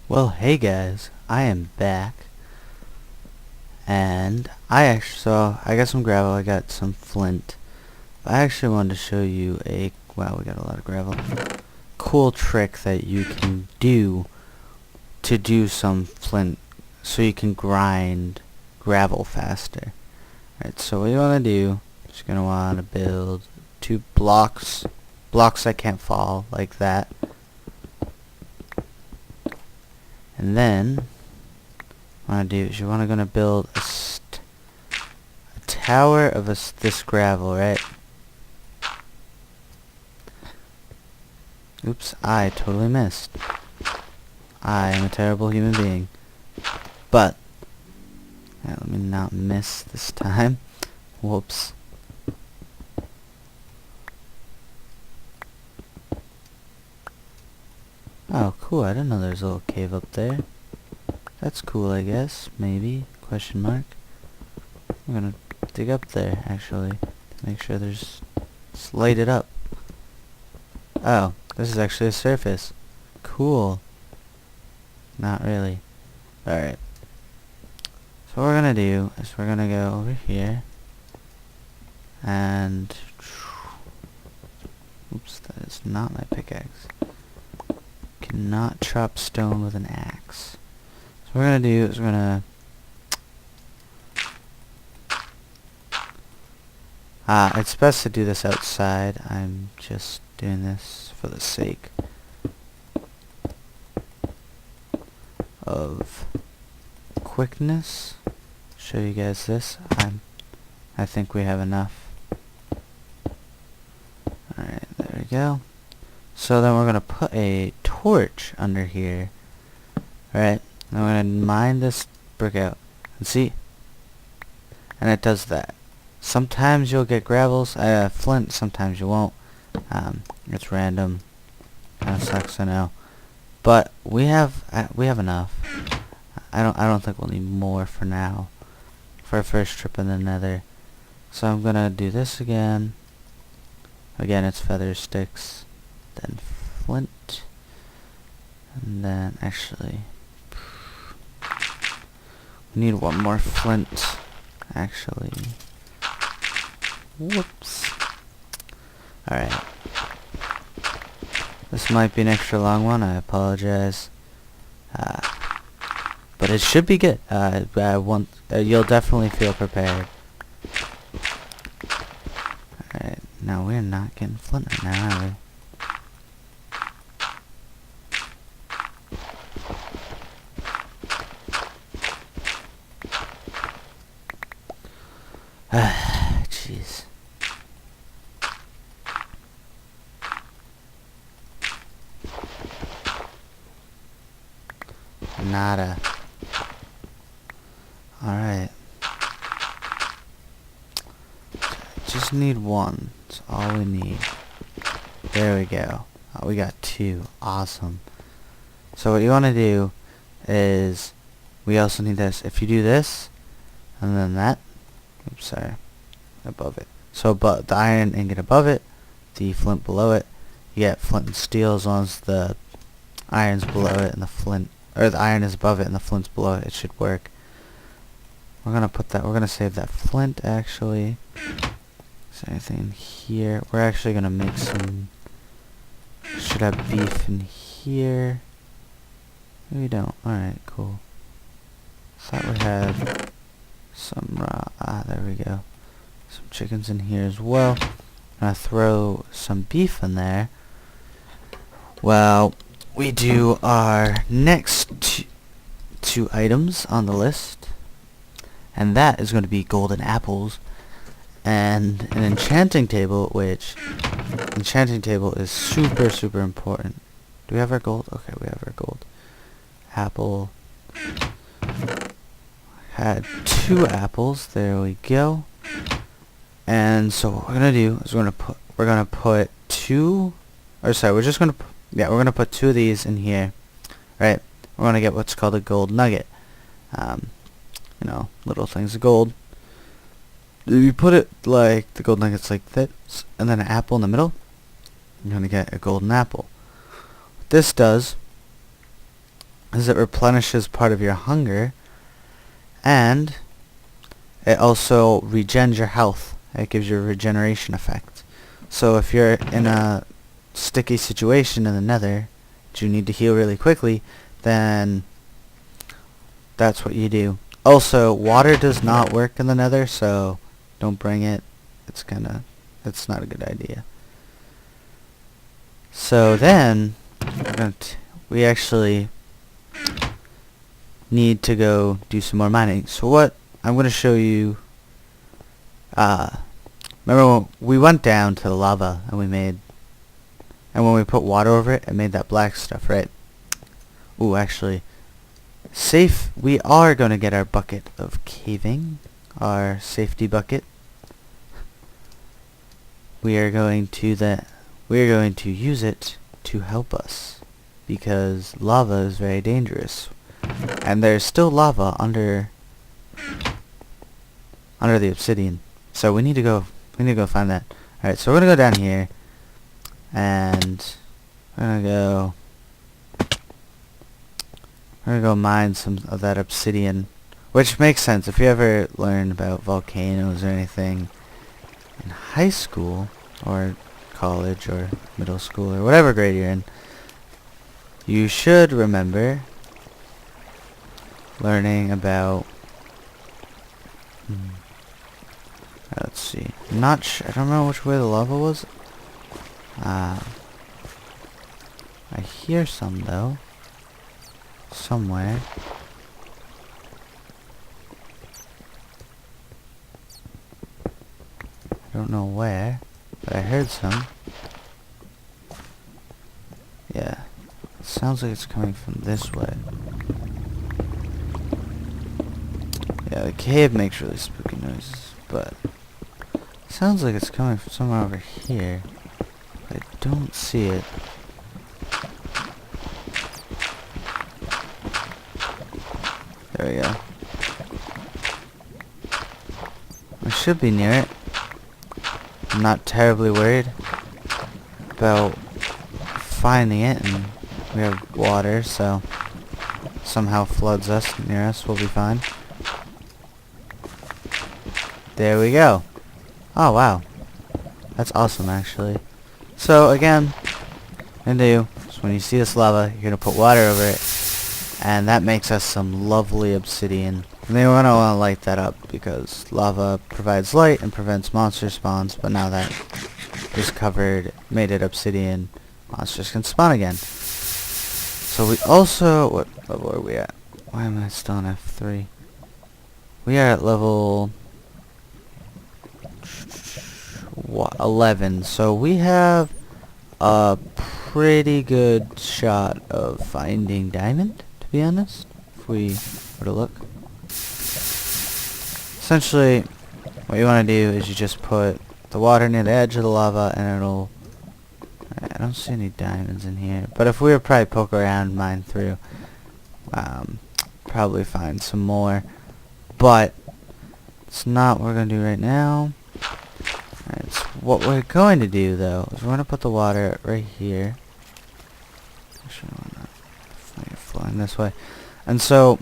Well, hey guys, I am back, and I got some gravel, I got some flint. I actually wanted to show you wow, we got a lot of gravel, cool trick that you can do to do some flint, so you can grind gravel faster. Alright, so what you want to do, just gonna want to build 2 blocks that can't fall, like that. And then, what you want to do is you want to build a tower of this gravel, right? Oops, I totally missed. I am a terrible human being. But, let me not miss this time. Whoops. Oh, cool, I didn't know there was a little cave up there. That's cool, I guess. Maybe. Question mark. I'm gonna dig up there, actually, to make sure it's lighted up. Oh, this is actually a surface. Cool. Not really. Alright. So what we're gonna do is we're gonna go over here. And... oops, that is not my pickaxe. Cannot chop stone with an axe. So what we're gonna do is we're gonna... it's best to do this outside. I'm just doing this for the sake of quickness. Show you guys this. I think we have enough. Alright, there we go. So then we're gonna put a torch under here. Alright, and we're gonna mine this brick out. And see? And it does that. Sometimes you'll get flint, sometimes you won't. It's random. Kinda sucks, I know. But we have enough. I don't think we'll need more for now. For our first trip in the Nether. So I'm gonna do this again. Again, it's feather sticks. Then flint. And then actually we need one more flint. Actually. Whoops. Alright. This might be an extra long one, I apologize. But it should be good. You'll definitely feel prepared. Alright, now we're not getting flint right now, are we? Jeez. Nada. Alright. Just need one. That's all we need. There we go. Oh, we got 2. Awesome. So what you want to do is, we also need this. If you do this, and then that, oops, sorry, above it. So the iron ingot above it, the flint below it. You get flint and steel as long as the iron's below it and the iron is above it and the flint's below it. It should work. We're gonna save that flint actually. Is there anything in here? We're actually gonna make some. Should have beef in here. Maybe we don't. Alright, cool. Thought we had some raw. There we go. Some chickens in here as well. I'm gonna throw some beef in there. Well, we do our next two items on the list, and that is going to be golden apples and an enchanting table, which enchanting table is super important. Do we have our gold? Okay, we have our gold. Apple. Had 2 apples. There we go. And so what we're gonna do is we're gonna put 2. Or sorry, we're just gonna. We're gonna put 2 of these in here, right? We're gonna get what's called a gold nugget. You know, little things of gold. If you put it like the gold nuggets like this, and then an apple in the middle, you're gonna get a golden apple. What this does is it replenishes part of your hunger, and it also regens your health. It gives you a regeneration effect. So if you're in a sticky situation in the Nether that you need to heal really quickly, then that's what you do. Also, water does not work in the Nether, so don't bring it. It's not a good idea. So then, we actually need to go do some more mining. So what I'm going to show you, remember when we went down to the lava and when we put water over it, it made that black stuff, right? Ooh, actually, we are going to get our bucket of caving, our safety bucket. We are going to use it to help us, because lava is very dangerous. And there's still lava under the obsidian. So we need to go find that. Alright, so we're gonna go down here and we're gonna go mine some of that obsidian. Which makes sense if you ever learn about volcanoes or anything in high school or college or middle school or whatever grade you're in. You should remember learning about let's see. I don't know which way the lava was. I hear some though. Somewhere. I don't know where, but I heard some. Yeah. It sounds like it's coming from this way. Yeah, the cave makes really spooky noises, but it sounds like it's coming from somewhere over here. I don't see it. There we go. I should be near it. I'm not terribly worried about finding it, and we have water, so somehow floods us near us, we'll be fine. There we go. Oh wow, that's awesome actually. So again, what you're gonna do is when you see this lava, you're gonna put water over it, and that makes us some lovely obsidian. And then we're gonna want to light that up because lava provides light and prevents monster spawns, but now that is made it obsidian, monsters can spawn again. So we also, what level are we at? Why am I still on F3? We are at level 11, so we have a pretty good shot of finding diamond, to be honest, if we were to look. Essentially, what you want to do is you just put the water near the edge of the lava and it'll... I don't see any diamonds in here, but if we were probably poke around, mine through, probably find some more, but it's not what we're going to do right now. Alright, so what we're going to do though is we're going to put the water right here. Actually, why not? You're flowing this way. And so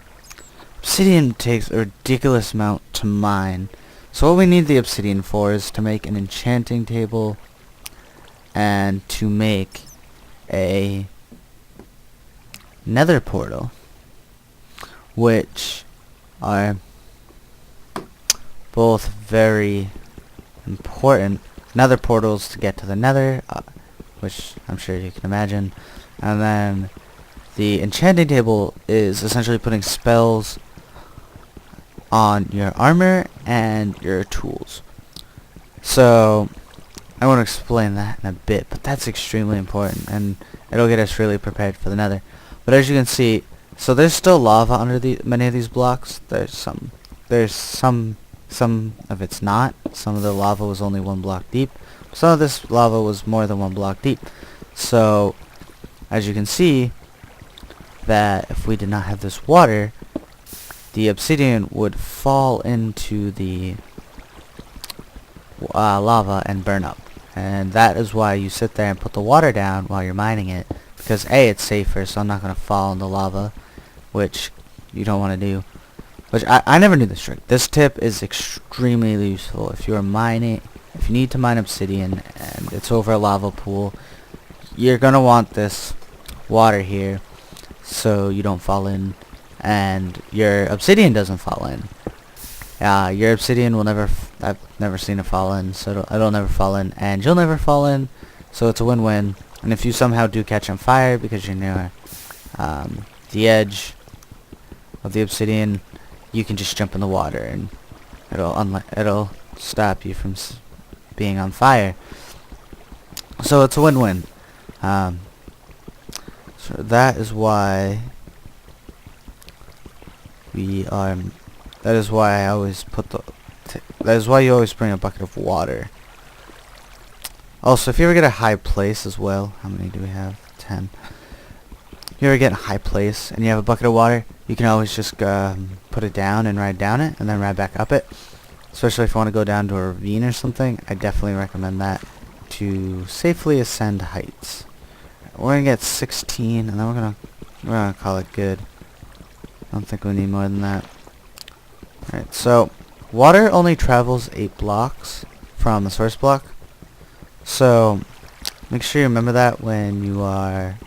obsidian takes a ridiculous amount to mine. So what we need the obsidian for is to make an enchanting table and to make a nether portal, which are both very important. Nether portals to get to the nether, which I'm sure you can imagine, and then the enchanting table is essentially putting spells on your armor and your tools. So I want to explain that in a bit, but that's extremely important and it'll get us really prepared for the nether. But as you can see, so there's still lava under many of these blocks. There's some of it's not. Some of the lava was only 1 block deep. Some of this lava was more than 1 block deep. So as you can see, that if we did not have this water, the obsidian would fall into the lava and burn up. And that is why you sit there and put the water down while you're mining it, because A, it's safer, so I'm not going to fall in the lava, which you don't want to do. Which I never knew this trick. This tip is extremely useful if you're mining. If you need to mine obsidian and it's over a lava pool, you're gonna want this water here so you don't fall in and your obsidian doesn't fall in. Your obsidian will never. I've never seen it fall in, so it'll never fall in, and you'll never fall in. So it's a win-win. And if you somehow do catch on fire because you're near the edge of the obsidian, you can just jump in the water and it'll stop you from being on fire. So it's a win-win. So that is why that is why I always put that is why you always bring a bucket of water. Also, if you ever get a high place as well, how many do we have? 10. If you ever get a high place and you have a bucket of water, you can always just put it down and ride down it and then ride back up it. Especially if you want to go down to a ravine or something, I definitely recommend that to safely ascend heights. We're gonna get 16, and then we're gonna call it good. I don't think we need more than that. Alright, so water only travels 8 blocks from the source block. So make sure you remember that when you are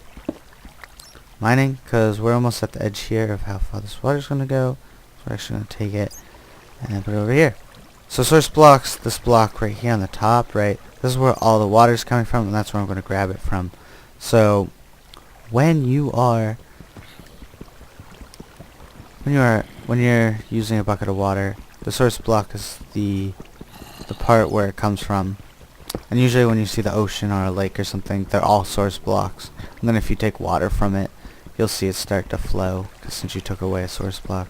mining, because we're almost at the edge here of how far this water's gonna go. So we're actually gonna take it and put it over here. So source blocks, this block right here on the top, right? This is where all the water's coming from, and that's where I'm gonna grab it from. So when you're using a bucket of water, the source block is the part where it comes from. And usually when you see the ocean or a lake or something, they're all source blocks. And then if you take water from it, you'll see it start to flow, since you took away a source block.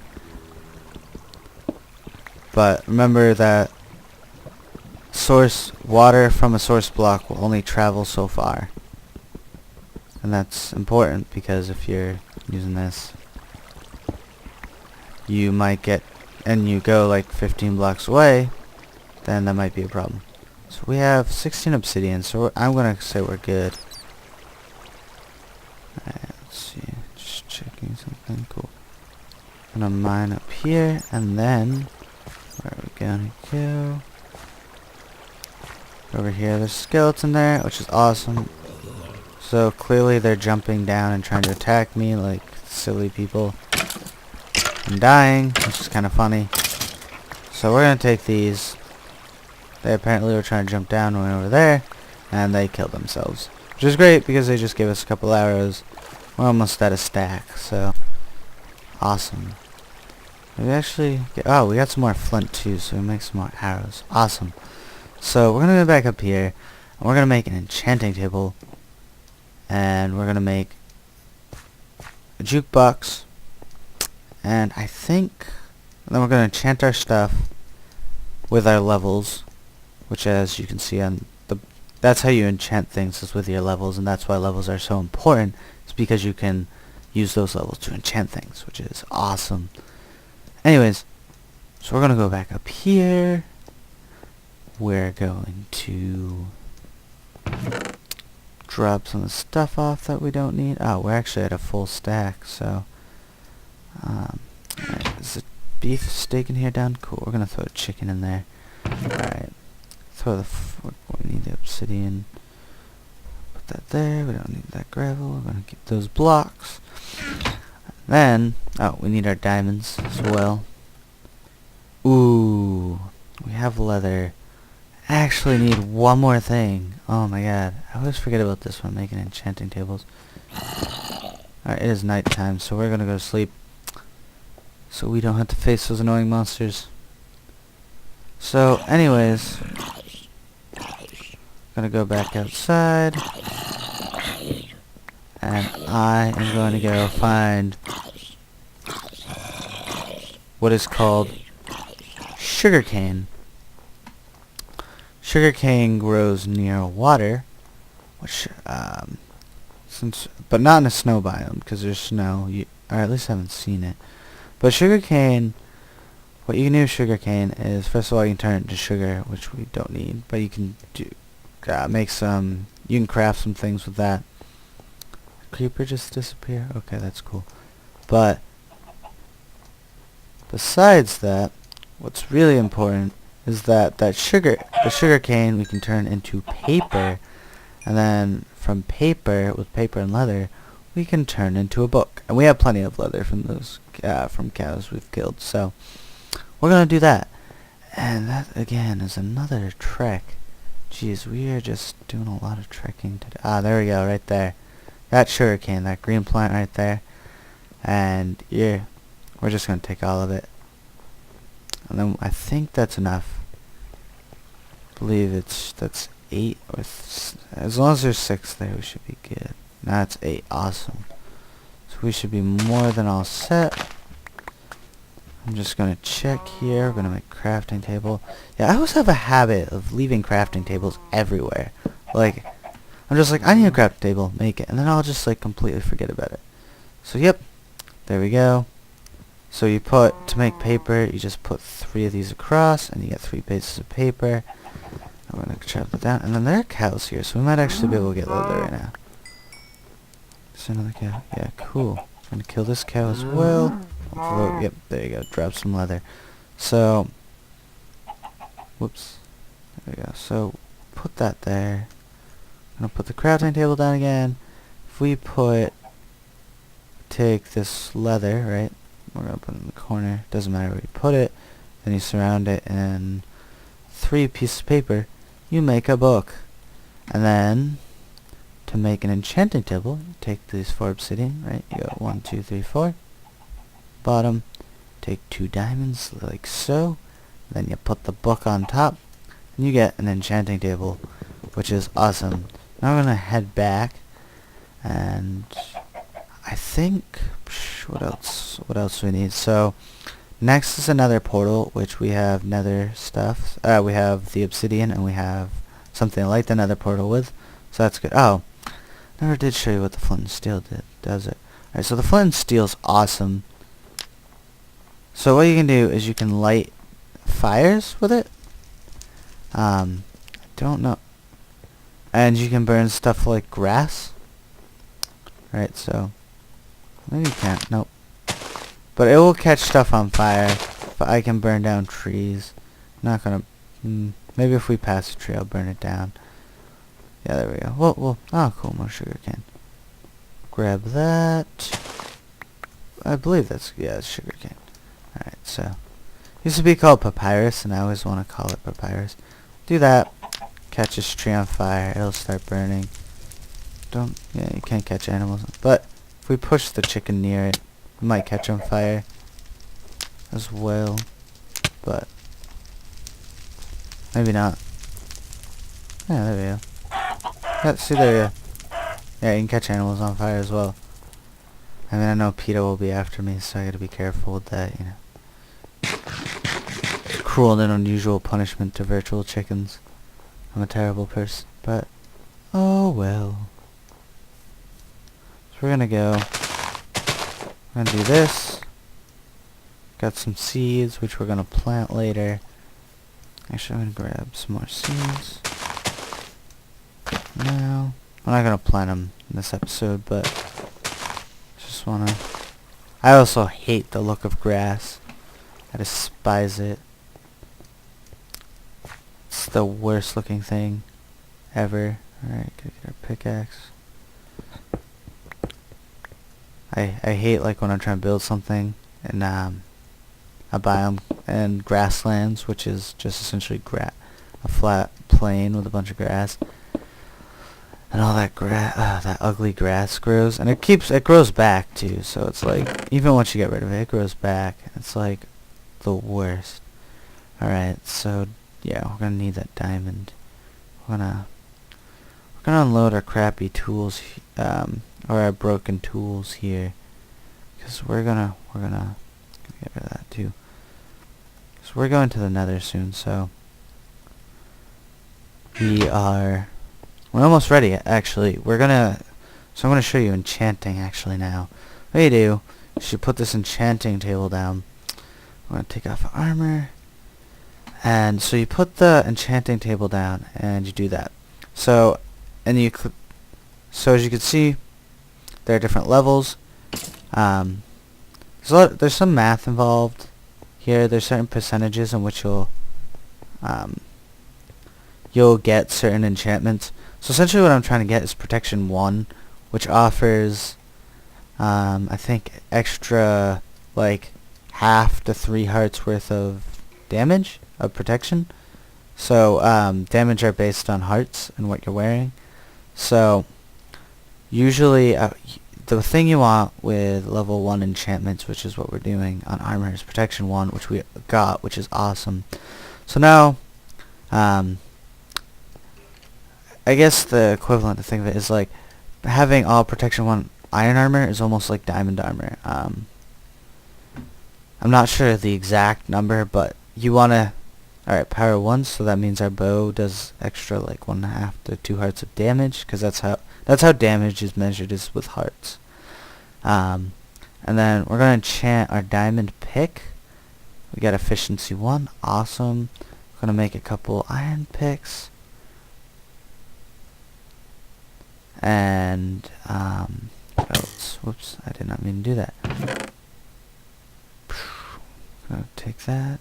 But remember that water from a source block will only travel so far. And that's important, because if you're using this, you might get, and you go like 15 blocks away, then that might be a problem. So we have 16 obsidian, so I'm gonna say we're good. Alright, let's see, just checking something cool. I'm gonna mine up here, and then where are we gonna go? Over here, there's a skeleton there, which is awesome. So clearly they're jumping down and trying to attack me like silly people. I'm dying, which is kind of funny. So we're gonna take these. They apparently were trying to jump down and went over there, and they killed themselves. Which is great, because they just gave us a couple arrows. We're almost at a stack, so awesome. We actually we got some more flint too, so we make some more arrows. Awesome. So we're gonna go back up here, and we're gonna make an enchanting table, and we're gonna make a jukebox, and then we're gonna enchant our stuff with our levels, which, as you can see on that's how you enchant things, is with your levels, and that's why levels are so important. It's because you can use those levels to enchant things, which is awesome. Anyways, so we're gonna go back up here. We're going to drop some of the stuff off that we don't need. Oh, we're actually at a full stack, so alright, is the beef steak in here down? Cool, we're gonna throw a chicken in there. Alright, we need the obsidian. Put that there, we don't need that gravel, we're gonna keep those blocks. Then, we need our diamonds as well. Ooh, we have leather. I actually need one more thing. Oh my god, I always forget about this when I'm making enchanting tables. Alright, it is night time, so we're gonna go to sleep, so we don't have to face those annoying monsters. So anyways, gonna go back outside, and I am going to go find what is called sugarcane. Sugarcane grows near water, which but not in a snow biome, because there's snow, or at least I haven't seen it. But sugarcane, what you can do with sugarcane is, first of all, you can turn it into sugar, which we don't need, but you can you can craft some things with that. Creeper just disappear? Okay, that's cool. But Besides that, what's really important is that the sugar cane we can turn into paper, and then from paper, with paper and leather, we can turn into a book. And we have plenty of leather from those from cows we've killed, so we're gonna do that. And that again is another trek. Jeez, we are just doing a lot of trekking today. Ah, there we go, right there. That sugar cane, that green plant right there. And yeah, we're just gonna take all of it. And then I think that's enough. I believe that's 8 as long as there's 6 there, we should be good. Now it's 8, awesome. So we should be more than all set. I'm just gonna check here. We're gonna make crafting table. Yeah, I always have a habit of leaving crafting tables everywhere. Like, I'm just like, I need a crafting table, make it, and then I'll just like completely forget about it. So yep, there we go. So you put, to make paper, you just put 3 of these across, and you get 3 pieces of paper. I'm gonna chop that down, and then there are cows here, so we might actually be able to get leather right now. There's another cow. Yeah, cool. I'm gonna kill this cow as well. Oh, yep, there you go. Drop some leather. So, whoops. There we go. So, put that there. I'm gonna put the crafting table down again. If we take this leather, right? We're gonna put it in the corner. Doesn't matter where you put it. Then you surround it in 3 pieces of paper. You make a book. And then, to make an enchanting table, you take these 4 obsidian, right? You go 1, 2, 3, 4. Bottom, take 2 diamonds like so, then you put the book on top, and you get an enchanting table, which is awesome. Now we're gonna head back, and I think what else do we need? So next is another portal, which we have nether stuff. We have the obsidian, and we have something like the nether portal with, so that's good. Oh, never did show you what the flint and steel does it. Alright, so the flint and steel's awesome. So what you can do is you can light fires with it. I don't know. And you can burn stuff like grass. Right, so maybe you can't. Nope. But it will catch stuff on fire. But I can burn down trees. Not gonna. Maybe if we pass a tree, I'll burn it down. Yeah, there we go. Well. Oh, cool. More sugar cane. Grab that. I believe that's sugar cane. Alright, so used to be called papyrus, and I always want to call it papyrus. Do that. Catch this tree on fire, it'll start burning. You can't catch animals. But if we push the chicken near it, we might catch on fire as well. But maybe not. Yeah, there we go. Yeah, see, there you go. Yeah, you can catch animals on fire as well. I mean, I know PETA will be after me, so I gotta be careful with that, you know. Cruel and unusual punishment to virtual chickens. I'm a terrible person, but oh well. So we're gonna do this. Got some seeds, which we're gonna plant later. Actually, I'm gonna grab some more seeds. No, I'm not gonna plant them in this episode, but just wanna. I also hate the look of grass. I despise it. It's the worst looking thing ever. Alright, gotta get our pickaxe. I hate like when I'm trying to build something in a biome and grasslands, which is just essentially a flat plain with a bunch of grass. And all that that ugly grass grows, and it grows back too. So it's like even once you get rid of it, it grows back. It's like the worst. Alright, so yeah, we're gonna need that diamond. We're gonna unload our crappy tools, or our broken tools here, because we're gonna get rid of that too. So we're going to the Nether soon, so we're almost ready. Actually, so I'm gonna show you enchanting actually now. What you do is you put this enchanting table down. I'm gonna take off armor. And so you put the enchanting table down, and you do that. So, so as you can see, there are different levels. There's some math involved, here, there's certain percentages in which you'll get certain enchantments. So essentially what I'm trying to get is protection 1, which offers I think extra like half to 3 hearts worth of damage of protection. So damage are based on hearts and what you're wearing. So usually the thing you want with level 1 enchantments, which is what we're doing on armor, is protection 1, which we got, which is awesome. So now I guess the equivalent to think of it is like having all protection 1 iron armor is almost like diamond armor. I'm not sure the exact number, but you want to... Alright, power 1, so that means our bow does extra like 1.5 to 2 hearts of damage, because that's how damage is measured, is with hearts. And then we're going to enchant our diamond pick. We got efficiency 1, awesome. We're going to make a couple iron picks. And belts. Whoops, I did not mean to do that. Gonna take that.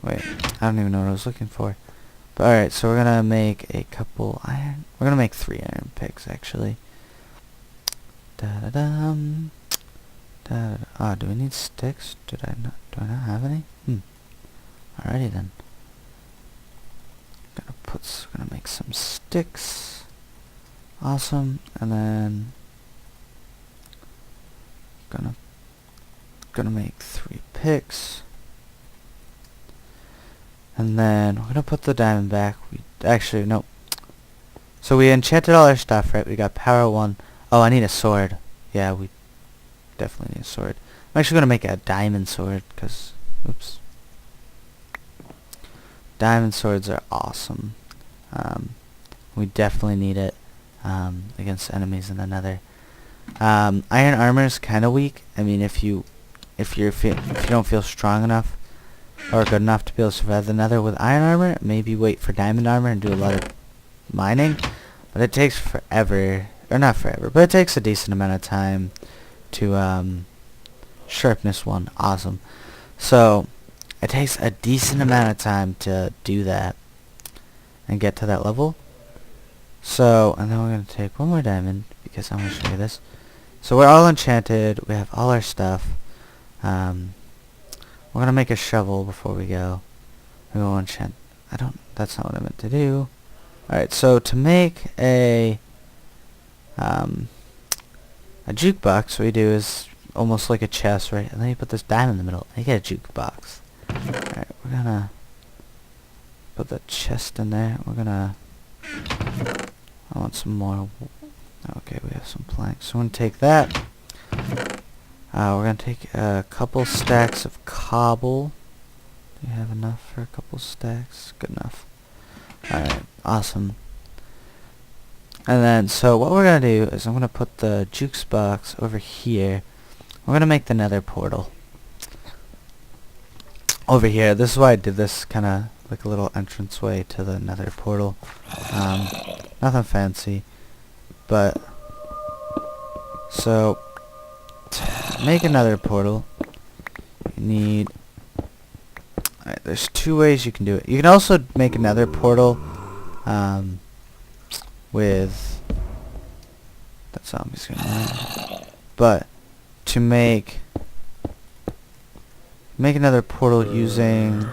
Wait, I don't even know what I was looking for. But alright, so we're gonna make a couple iron. We're gonna make 3 iron picks actually. Da-da-dum. Da-da-da. Oh, do we need sticks? Do I not have any? Alrighty then. Gonna make some sticks. Awesome. And then gonna make 3 picks. And then we're gonna put the diamond back. Actually, nope. So we enchanted all our stuff, right? We got power 1. Oh, I need a sword. Yeah, we definitely need a sword. I'm actually gonna make a diamond sword, cause oops. Diamond swords are awesome. We definitely need it against enemies in the Nether. Iron armor is kind of weak. I mean, if you don't feel strong enough or good enough to be able to survive the Nether with iron armor, maybe wait for diamond armor and do a lot of mining. But it takes forever, or not forever, but it takes a decent amount of time to sharpness 1. Awesome. So it takes a decent amount of time to do that and get to that level. So, and then we're going to take 1 more diamond, because I'm going to show you this. So we're all enchanted, we have all our stuff. We're going to make a shovel before we go. We will enchant... that's not what I meant to do. Alright, so to make a jukebox, what we do is almost like a chest, right? And then you put this diamond in the middle, and you get a jukebox. Alright, we're gonna put the chest in there. We're gonna... I want some more... Okay, we have some planks. So we're gonna take that. We're gonna take a couple stacks of cobble. Do you have enough for a couple stacks? Good enough. Alright, awesome. And then, so what we're gonna do is I'm gonna put the jukes box over here. We're gonna make the Nether portal over here. This is why I did this, kind of like a little entranceway to the Nether portal. Nothing fancy, but so to make another portal, you need... Alright, there's 2 ways you can do it. You can also make another portal with... That zombie's gonna land. But to make another portal using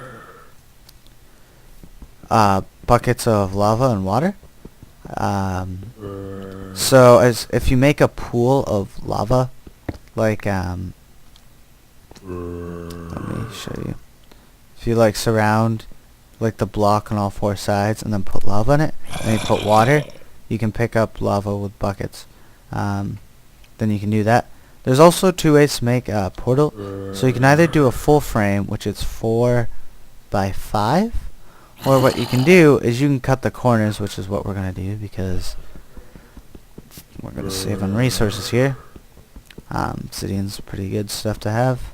buckets of lava and water. So if you make a pool of lava, like let me show you. If you like surround like the block on all 4 sides and then put lava in it, and you put water, you can pick up lava with buckets. Then you can do that. There's also 2 ways to make a portal. So you can either do a full frame, which is 4 by 5, or what you can do is you can cut the corners, which is what we're going to do, because we're going to save on resources here. Obsidian's pretty good stuff to have.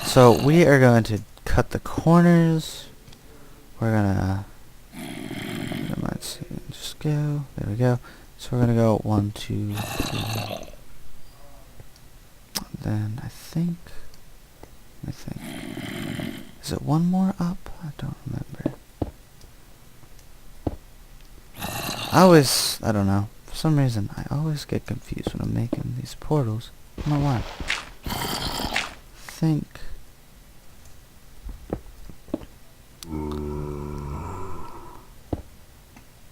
So we are going to cut the corners. We're going to... Let's see, just go. There we go. So we're going to go 1, 2, 3... then I think, is it one more up? I don't remember. I don't know. For some reason, I always get confused when I'm making these portals. I don't know why. I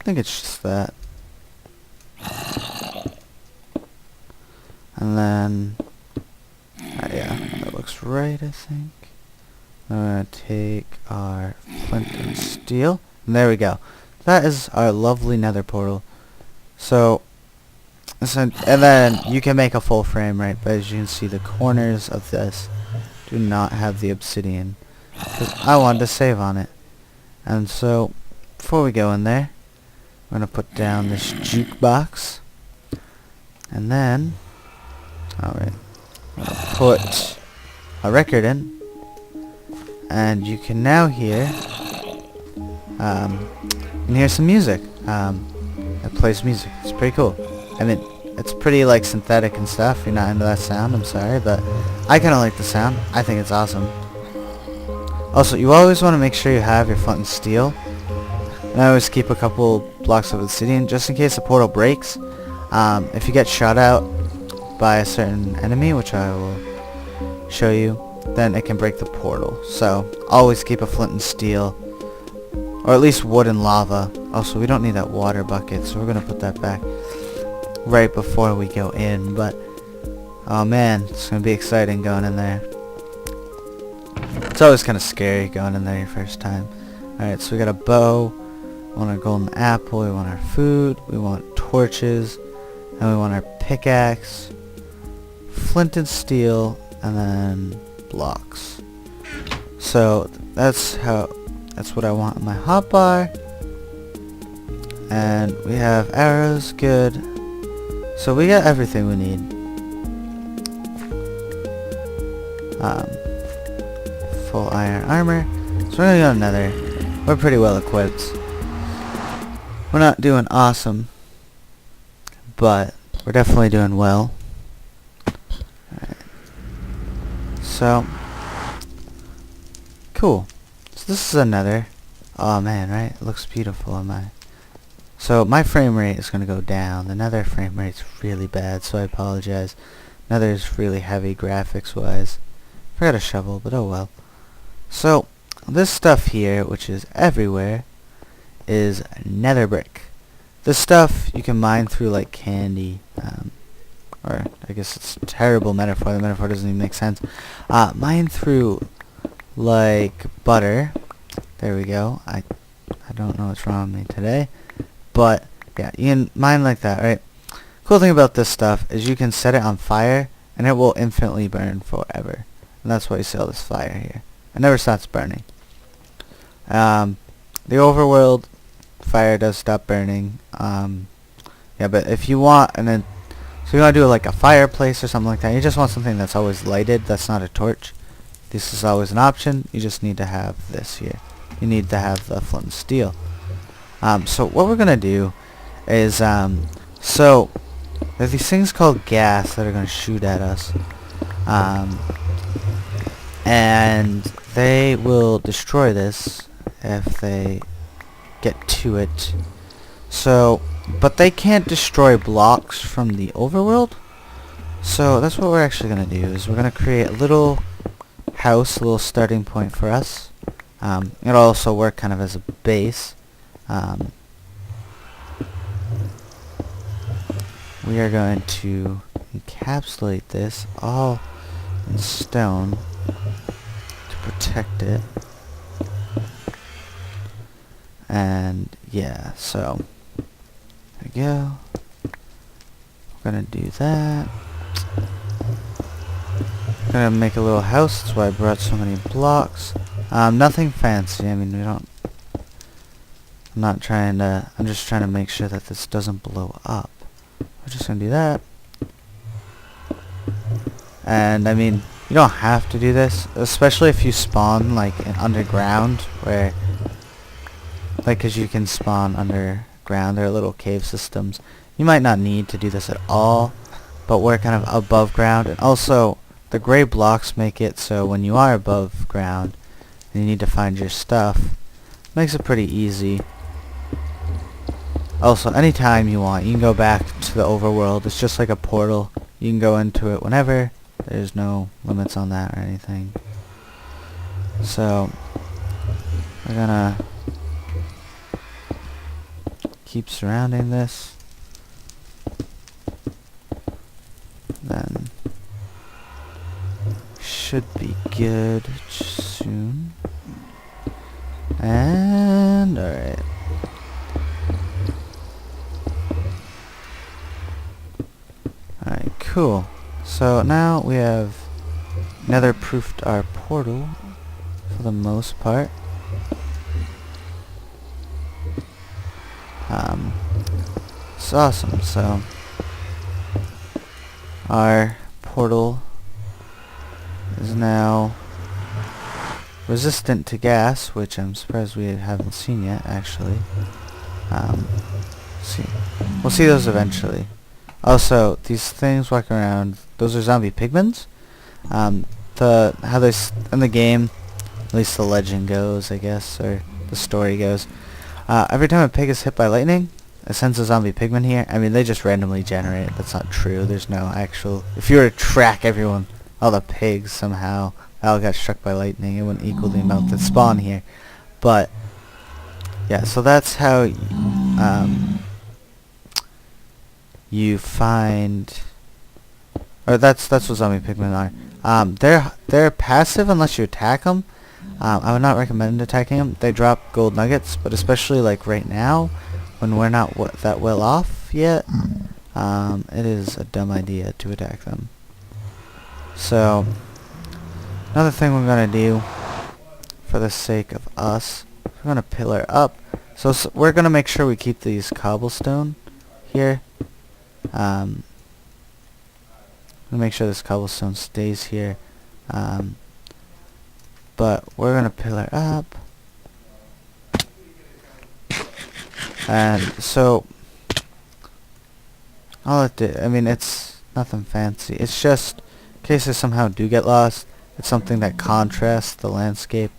think it's just that. And then, yeah, that looks right, I think. I'm gonna take our flint and steel. And there we go. That is our lovely nether portal. So, and then you can make a full frame, right? But as you can see, the corners of this do not have the obsidian, 'cause I wanted to save on it. And so, before we go in there, we're gonna put down this jukebox, and then, alright, I'm gonna put a record in, and you can now hear, some music. It plays music. It's pretty cool. I mean, it's pretty like synthetic and stuff. If you're not into that sound, I'm sorry, but I kind of like the sound. I think it's awesome. Also, you always want to make sure you have your flint and steel. And I always keep a couple blocks of obsidian just in case the portal breaks. If you get shot out by a certain enemy, which I will show you, then it can break the portal. So always keep a flint and steel, or at least wood and lava. Also, we don't need that water bucket, so we're gonna put that back right before we go in. But oh man, it's gonna be exciting going in there. It's always kind of scary going in there your first time. Alright, so we got a bow, we want our golden apple, we want our food, we want torches, and we want our pickaxe, flint and steel, and then blocks. So that's what I want in my hotbar. And we have arrows, good. So we got everything we need. Full iron armor. So we're gonna go Nether. We're pretty well equipped. We're not doing awesome, but we're definitely doing well. Alright. So cool. So this is a Nether. Oh man, right? It looks beautiful on my. So my frame rate is gonna go down. The Nether frame rate's really bad, so I apologize. Nether is really heavy graphics wise. Forgot a shovel, but oh well. So this stuff here, which is everywhere, is nether brick. This stuff you can mine through like candy, or I guess it's a terrible metaphor. The metaphor doesn't even make sense. Mine through like butter. There we go. I don't know what's wrong with me today, but yeah, you can mine like that, right? Cool thing about this stuff is you can set it on fire and it will infinitely burn forever, and that's why you see all this fire here. It never stops burning. The overworld fire does stop burning. Yeah, but if you want, so you want to do like a fireplace or something like that, you just want something that's always lighted, that's not a torch. This is always an option. You just need to have this here. You need to have the flint and steel. So what we're gonna do is, so there's these things called gas that are gonna shoot at us, and they will destroy this if they get to it. So, but they can't destroy blocks from the overworld. So that's what we're actually gonna do, is we're gonna create a little house, a little starting point for us. It'll also work kind of as a base. We are going to encapsulate this all in stone to protect it. And yeah, so there we go. We're gonna do that. We're gonna make a little house. That's why I brought so many blocks. Nothing fancy. I mean, I'm just trying to make sure that this doesn't blow up. We're just gonna do that. And I mean, you don't have to do this, especially if you spawn like in underground, where cause you can spawn underground. There are little cave systems. You might not need to do this at all, but we're kind of above ground, and also the gray blocks make it so when you are above ground and you need to find your stuff, makes it pretty easy. Also, anytime you want, you can go back to the overworld. It's just like a portal. You can go into it whenever. There's no limits on that or anything. So, we're gonna keep surrounding this. Then, should be good soon. And, alright. Alright, cool. So now we have nether proofed our portal for the most part. It's awesome. So our portal is now resistant to gas, which I'm surprised we haven't seen yet, actually. We'll see those eventually. Also, these things walking around, those are zombie pigments. How they in the game, at least the legend goes, I guess, or the story goes. Every time a pig is hit by lightning, it sends a zombie pigment here. I mean, they just randomly generate it. That's not true. There's no actual. If you were to track everyone, all the pigs somehow all got struck by lightning, it wouldn't equal the amount that spawn here. But yeah, so that's how you find, or that's what zombie pigmen are. They're passive unless you attack them. I would not recommend attacking them. They drop gold nuggets, but especially like right now, when we're not that well off yet, it is a dumb idea to attack them. So, another thing we're gonna do, for the sake of us, we're gonna pillar up. So we're gonna make sure we keep these cobblestone here. Make sure this cobblestone stays here. But we're gonna pillar up. And so all it did, I mean, it's nothing fancy. It's just in case I somehow do get lost, it's something that contrasts the landscape,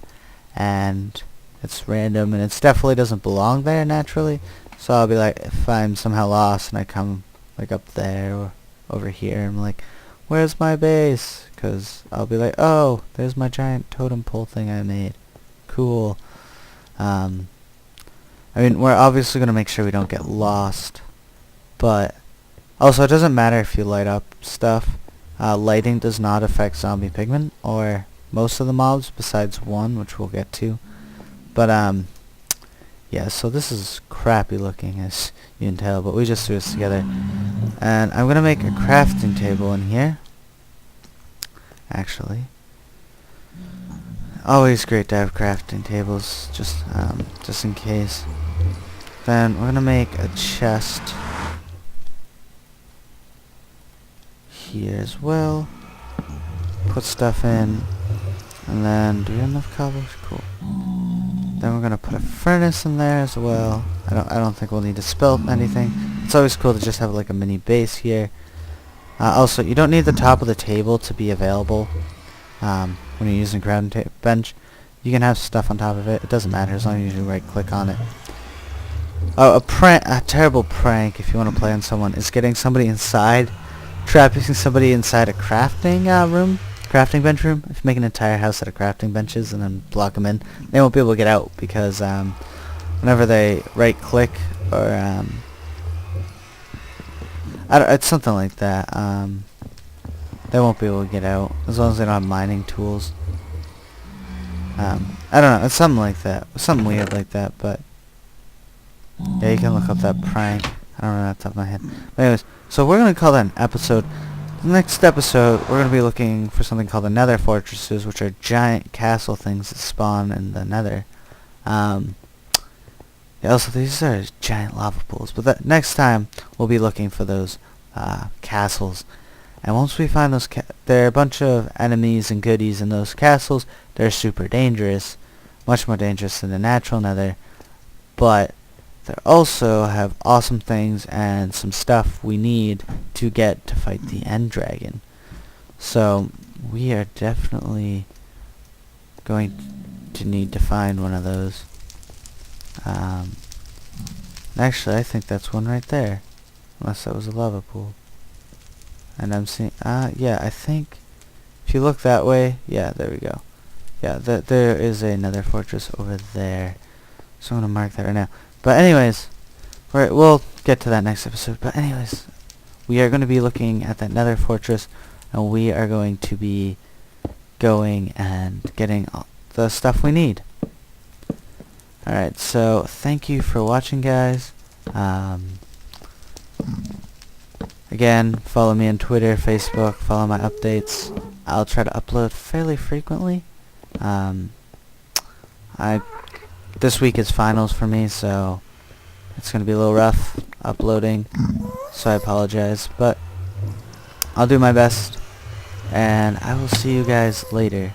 and it's random, and it definitely doesn't belong there naturally. So I'll be like, if I'm somehow lost and I come like up there or over here, and I'm like, where's my base? Because I'll be like, oh, there's my giant totem pole thing I made. Cool. I mean, we're obviously going to make sure we don't get lost. But also, it doesn't matter if you light up stuff. Lighting does not affect zombie pigment or most of the mobs besides one, which we'll get to. But, yeah, so this is crappy looking, as you can tell, but we just threw this together. And I'm going to make a crafting table in here. Actually. Always great to have crafting tables, just in case. Then we're going to make a chest here as well. Put stuff in. And then, do we have enough cobbles? Cool. Then we're gonna put a furnace in there as well. I don't think we'll need to smelt anything. It's always cool to just have like a mini base here. Also, you don't need the top of the table to be available when you're using crafting bench. You can have stuff on top of it. It doesn't matter as long as you right click on it. Oh, a terrible prank if you want to play on someone is getting somebody inside, trapping somebody inside a crafting crafting bench room. If you make an entire house out of crafting benches and then block them in, they won't be able to get out because whenever they right click or it's something like that, they won't be able to get out as long as they don't have mining tools. I don't know, it's something like that, something weird like that, but yeah, you can look up that prank. I don't know off the top of my head. But anyways, so we're going to call that an episode. The next episode, we're going to be looking for something called the Nether Fortresses, which are giant castle things that spawn in the Nether. Yeah, also, these are giant lava pools. But next time, we'll be looking for those castles. And once we find those, there are a bunch of enemies and goodies in those castles. They're super dangerous, much more dangerous than the natural Nether. But they also have awesome things and some stuff we need to get to fight the end dragon. So we are definitely going to need to find one of those. Actually, I think that's one right there. Unless that was a lava pool. And I'm seeing, yeah, I think if you look that way, yeah, there we go. Yeah, there is another fortress over there. So I'm going to mark that right now. But anyways, we'll get to that next episode. But anyways, we are going to be looking at that nether fortress, and we are going to be going and getting all the stuff we need. Alright, so thank you for watching, guys. Again, follow me on Twitter, Facebook, follow my updates. I'll try to upload fairly frequently. This week is finals for me, so it's going to be a little rough uploading, so I apologize, but I'll do my best, and I will see you guys later.